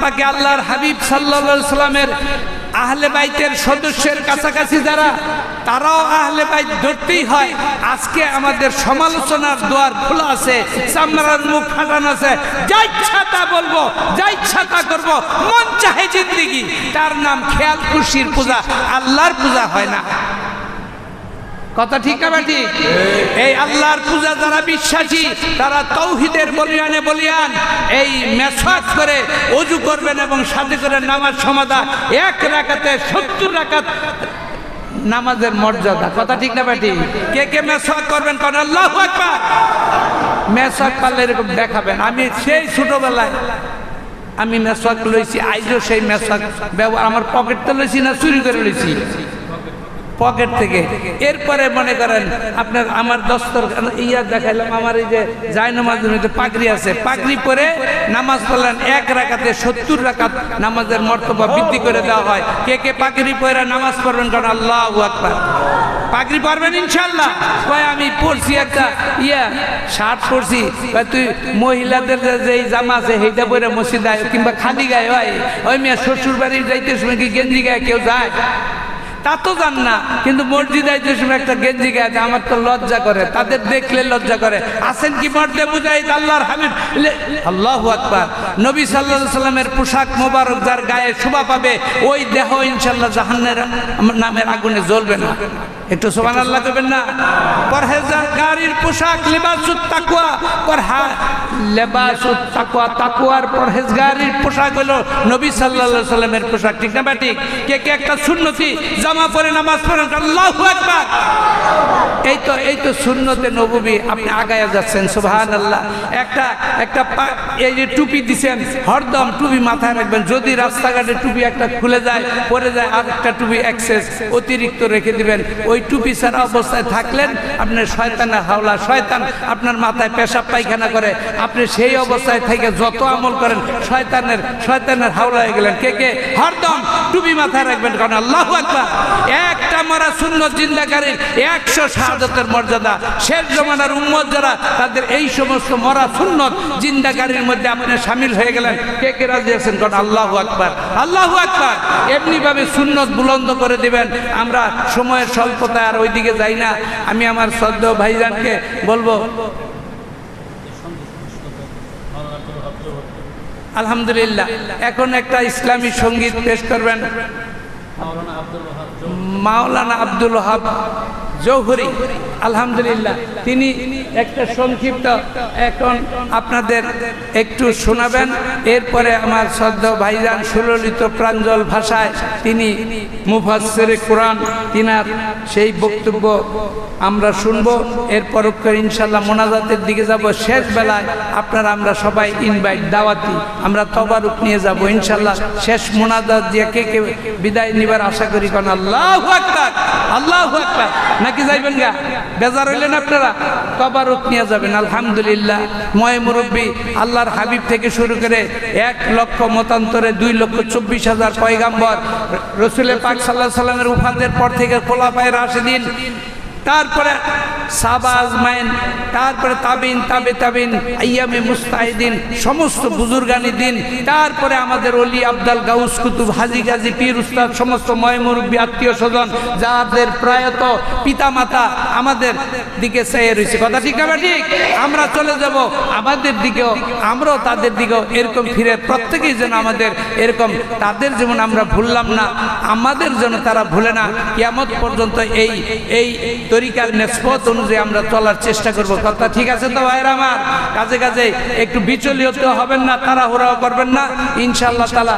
পাকে আল্লাহর হাবিব সাল্লাল্লাহু আলাইহি সাল্লামের আহলে বাইতের সদস্যের কাছাকাছি যারা, তারাও আহলে বাইত ধরতেই হয়। আজকে আমাদের সমালোচনার দুয়ার খোলা আছে, চামড়ার মুখ ফাটানো আছে, যা ইচ্ছা তা বলবো, যা ইচ্ছা তা করবো, মন চাহে জিন্দেগি। তার নাম খেয়াল খুশির পূজা, আল্লাহর পূজা হয় না। কথা ঠিক না ঠিক? এই আল্লাহর পূজা যারা বিশ্বাসী, তারা তাওহীদের বলিয়ানে বলিয়ান এই মেসওয়াক করে ওযু করবেন এবং সাথে করে নামাজ সমাদা, এক রাকাতে 70 রাকাত নামাজের মর্যাদা। কথা ঠিক না ঠিক? কে কে মেসওয়াক করবেন কোন? আল্লাহু আকবার। মেসওয়াক পারলে এরকম দেখাবেন। আমি সেই ছোটবেলায় আমি মেসওয়াক লইছি, আইজও সেই মেসওয়াক ব্যবহার আমার পকেটে লইছি না চুরি করে লইছি পকেট থেকে। এরপরে মনে করেন আপনার আমার দস্তর ইয়া দেখাইলাম, আমার এই যে জায়নামাজের মধ্যে পাগড়ি আছে, পাগড়ি পরে নামাজ পড়লেন, এক রাকাতে 70 রাকাত নামাজের মর্তবা বৃদ্ধি করে দেওয়া হয়। কে কে পাগড়ি পরে নামাজ পড়বেন কারণ? আল্লাহু আকবার। পাগড়ি পরবেন ইনশাআল্লাহ? কয় আমি পড়ছি একটা শার্ট পরছি। তুই মহিলাদের যে জামা আছে সেইটা পরে মসজিদে আয়, কিংবা খালি গায়ে হয়। ওই মেয়ে শ্বশুর বাড়ি যাইতে সময় কি গেঞ্জি গায়ে কেউ যায়? তা তো জান না, কিন্তু মসজিদে আইতে সময় একটা গেঞ্জি গায়ে, আমার তো লজ্জা করে, তাদের দেখলে লজ্জা করে। আছেন কি মর্দে মুজাহিদ আল্লাহর হাবিব? আল্লাহু আকবার। নবী সাল্লাল্লাহু আলাইহি সাল্লামের পোশাক মোবারক যার গায়ে শোভা পাবে, ওই দেহ ইনশাআল্লাহ জাহান্নামের আগুনে জ্বলবে না। একটু সুবহানাল্লাহ করবেন না? পরহেজগারির পোশাক লিবাসুত তাকওয়া, লিবাসুত তাকওয়া, তাকওয়ার পরহেজগারির পোশাক হলো নবী সাল্লাল্লাহু আলাইহি সাল্লামের পোশাক। ঠিক না ঠিক? কে কে একটা সুন্নতি জামা পরে নামাজ পড়েন? আল্লাহু আকবার। এই তো সুন্নতে নববী, আপনি আগায়া যাচ্ছেন। সুবহানাল্লাহ। একটা এই যে টুপি দিছেন, হরদম টুপি মাথায় রাখবেন। যদি রাস্তাঘাটে টুপি একটা খুলে যায়, পরে যায়, আর একটা টুপি এক্সেস অতিরিক্ত রেখে দিবেন। ওই টুপি ছাড়া অবস্থায় থাকলেন, আপনার শয়তানের হাওলা, শয়তান আপনার মাথায় পেশাব পায়খানা করে, আপনি সেই অবস্থায় থেকে যত আমল করেন শয়তানের হাওলা হয়ে গেলেন। কে কে হরদম টুপি মাথায় রাখবেন কারণ? আল্লাহু আকবার। একটা মরা সুন্নত জিন্দাকারীর 100 শাহাদাতের মর্যাদা। শেষ জমানার উম্মত যারা, তাদের এই সমস্ত মরা সুন্নত জিন্দাকারীর মধ্যে আপনি শামিল হয়ে গেলেন। কে কে রাজি আছেন কারণ? আল্লাহু আকবার, আল্লাহু আকবার। এমনি ভাবে সুন্নত বুলন্দ করে দিবেন। আমরা সময়ের স্বল্পতায় আর ওইদিকে যাই না। আমি আমার শ্রদ্ধেয় ভাইজানকে বলবো, আলহামদুলিল্লাহ, এখন একটা ইসলামী সঙ্গীত পেশ করবেন মাওলানা আব্দুল ওয়াহাব জৌহরী। আলহামদুলিল্লাহ, তিনি একটা সংক্ষিপ্ত এখন আপনাদের একটু শোনাবেন। এরপরে আমার শ্রদ্ধেয় ভাইজান সুললিত প্রাঞ্জল ভাষায় তিনি মুফাসসিরে কোরআন, তিনার সেই বক্তব্য আমরা শুনবো। এরপর ইনশাআল্লাহ মোনাজাতের দিকে যাব। শেষ বেলায় আপনারা আমরা সবাই ইনভাইট, দাওয়াতি, আমরা তবারুক নিয়ে যাব ইনশাআল্লাহ। শেষ মোনাজাত দিয়ে কে কে বিদায় নিবার আশা করি কারণ? আল্লাহু আকবার, আল্লাহু আকবার। নাকি যাইবেন গা? বেজার হইলেন আপনারা? তবারুক নিয়ে যাবেন। আলহামদুলিল্লাহ, ময় মুরব্বী আল্লাহর হাবিব থেকে শুরু করে 1 লক্ষ মতান্তরে 2,24,000 পয়গাম্বর, রাসূল পাক সাল্লাল্লাহু আলাইহি সাল্লামের উফাতের পর থেকে খোলাফায়ে রাশিদিন, তারপরে সাহাবা আজমাইন, তারপরে তাবিন, তাবিন, আইয়ামে মুস্তাহিদিন, সমস্ত বুজুর্গানি দিন, তারপরে আমাদের ওলি আবদাল, গাউস, কুতুব, হাজি, গাজী, পীর, উস্তাদ, সমস্ত ময় মুরব্বী, আত্মীয় স্বজন, যাদের প্রয়াত পিতামাতা আমাদের দিকে চেয়ে রয়েছে। কথা ঠিক না ঠিক? আমরা চলে যাব আমাদের দিকেও, আমরাও তাদের দিকেও এরকম ফিরে, প্রত্যেকেই যেন আমাদের এরকম, তাদের যেমন আমরা ভুললাম না, আমাদের যেন তারা ভুলে না। কিয়ামত পর্যন্ত এই তরিকার নিসবত অনুযায়ী আমরা চলার চেষ্টা করব। কথা ঠিক আছে তো ভাইরা আমার? কাজে একটু বিচলিত হবেন না, তাড়াহুড়াও করবেন না ইনশাআল্লাহ তাআলা।